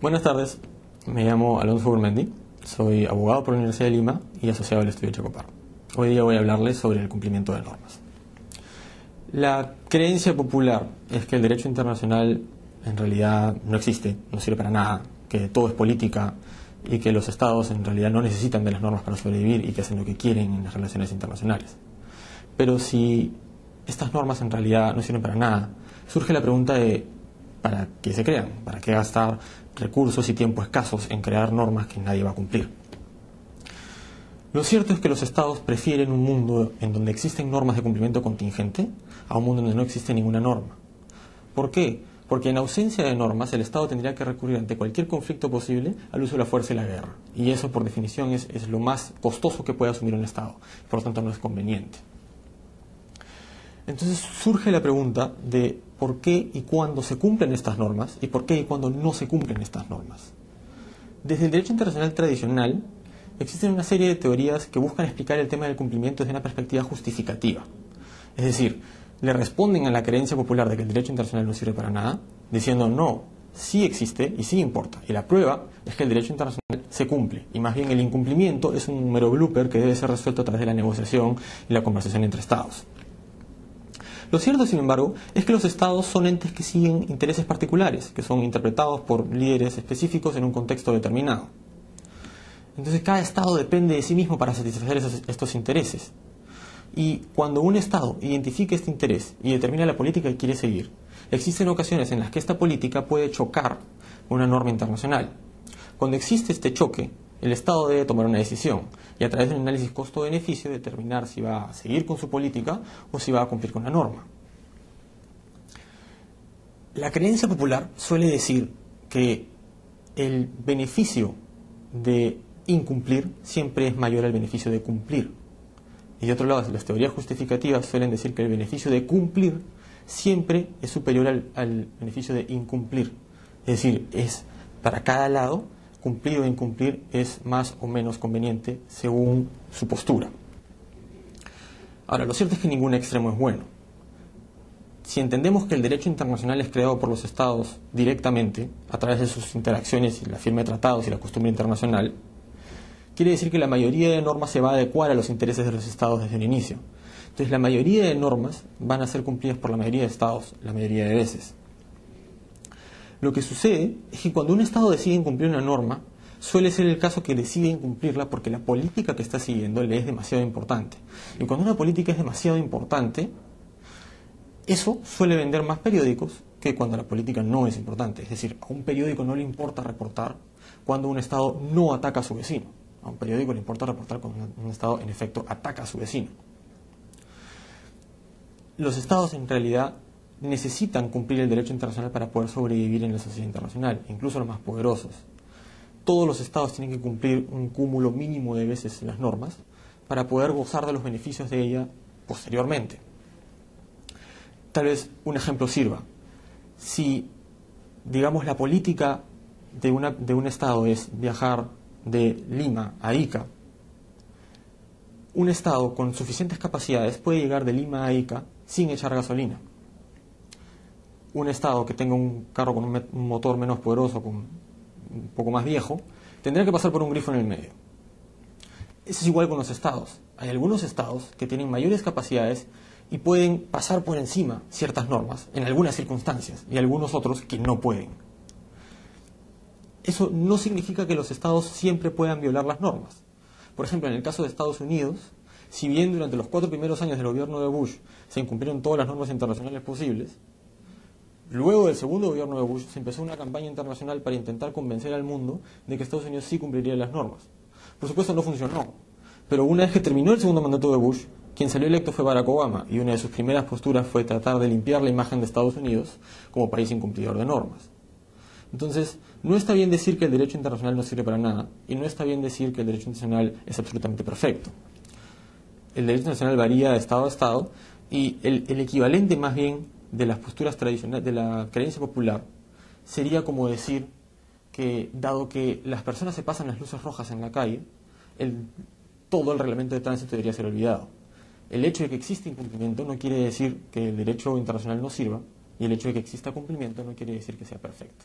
Buenas tardes, me llamo Alonso Gurmendi, soy abogado por la Universidad de Lima y asociado al estudio Chacopar. Hoy día voy a hablarles sobre el cumplimiento de normas. La creencia popular es que el derecho internacional en realidad no existe, no sirve para nada, que todo es política y que los estados en realidad no necesitan de las normas para sobrevivir y que hacen lo que quieren en las relaciones internacionales. Pero si estas normas en realidad no sirven para nada, surge la pregunta de ¿para qué se crean? ¿Para qué gastar recursos y tiempo escasos en crear normas que nadie va a cumplir? Lo cierto es que los estados prefieren un mundo en donde existen normas de cumplimiento contingente a un mundo donde no existe ninguna norma. ¿Por qué? Porque en ausencia de normas el Estado tendría que recurrir ante cualquier conflicto posible al uso de la fuerza y la guerra. Y eso por definición es lo más costoso que puede asumir un Estado. Por lo tanto no es conveniente. Entonces surge la pregunta de por qué y cuándo se cumplen estas normas y por qué y cuándo no se cumplen estas normas. Desde el derecho internacional tradicional existen una serie de teorías que buscan explicar el tema del cumplimiento desde una perspectiva justificativa. Es decir, le responden a la creencia popular de que el derecho internacional no sirve para nada, diciendo no, sí existe y sí importa. Y la prueba es que el derecho internacional se cumple. Y más bien el incumplimiento es un mero blooper que debe ser resuelto a través de la negociación y la conversación entre estados. Lo cierto, sin embargo, es que los estados son entes que siguen intereses particulares, que son interpretados por líderes específicos en un contexto determinado. Entonces cada estado depende de sí mismo para satisfacer estos intereses. Y cuando un estado identifica este interés y determina la política que quiere seguir, existen ocasiones en las que esta política puede chocar con una norma internacional. Cuando existe este choque, el Estado debe tomar una decisión y a través de un análisis costo-beneficio determinar si va a seguir con su política o si va a cumplir con la norma. La creencia popular suele decir que el beneficio de incumplir siempre es mayor al beneficio de cumplir. Y de otro lado, las teorías justificativas suelen decir que el beneficio de cumplir siempre es superior al beneficio de incumplir. Es decir, es para cada lado, cumplir o incumplir es más o menos conveniente según su postura. Ahora, lo cierto es que ningún extremo es bueno. Si entendemos que el derecho internacional es creado por los estados directamente, a través de sus interacciones y la firma de tratados y la costumbre internacional, quiere decir que la mayoría de normas se va a adecuar a los intereses de los estados desde el inicio. Entonces, la mayoría de normas van a ser cumplidas por la mayoría de estados la mayoría de veces. Lo que sucede es que cuando un Estado decide incumplir una norma, suele ser el caso que decide incumplirla porque la política que está siguiendo le es demasiado importante. Y cuando una política es demasiado importante, eso suele vender más periódicos que cuando la política no es importante. Es decir, a un periódico no le importa reportar cuando un Estado no ataca a su vecino. A un periódico le importa reportar cuando un Estado, en efecto, ataca a su vecino. Los Estados, en realidad, necesitan cumplir el derecho internacional para poder sobrevivir en la sociedad internacional, incluso los más poderosos. Todos los estados tienen que cumplir un cúmulo mínimo de veces las normas para poder gozar de los beneficios de ella posteriormente. Tal vez un ejemplo sirva. Si, digamos, la política de un estado es viajar de Lima a Ica, un estado con suficientes capacidades puede llegar de Lima a Ica sin echar gasolina. Un estado que tenga un carro con un motor menos poderoso, un poco más viejo, tendrá que pasar por un grifo en el medio. Eso es igual con los estados. Hay algunos estados que tienen mayores capacidades y pueden pasar por encima ciertas normas en algunas circunstancias y algunos otros que no pueden. Eso no significa que los estados siempre puedan violar las normas. Por ejemplo, en el caso de Estados Unidos, si bien durante los 4 primeros años del gobierno de Bush se incumplieron todas las normas internacionales posibles, luego del segundo gobierno de Bush se empezó una campaña internacional para intentar convencer al mundo de que Estados Unidos sí cumpliría las normas. Por supuesto no funcionó, pero una vez que terminó el segundo mandato de Bush, quien salió electo fue Barack Obama y una de sus primeras posturas fue tratar de limpiar la imagen de Estados Unidos como país incumplidor de normas. Entonces, no está bien decir que el derecho internacional no sirve para nada y no está bien decir que el derecho internacional es absolutamente perfecto. El derecho internacional varía de estado a estado y el equivalente más bien de las posturas tradicionales, de la creencia popular, sería como decir que, dado que las personas se pasan las luces rojas en la calle, todo el reglamento de tránsito debería ser olvidado. El hecho de que existe incumplimiento no quiere decir que el derecho internacional no sirva, y el hecho de que exista cumplimiento no quiere decir que sea perfecto.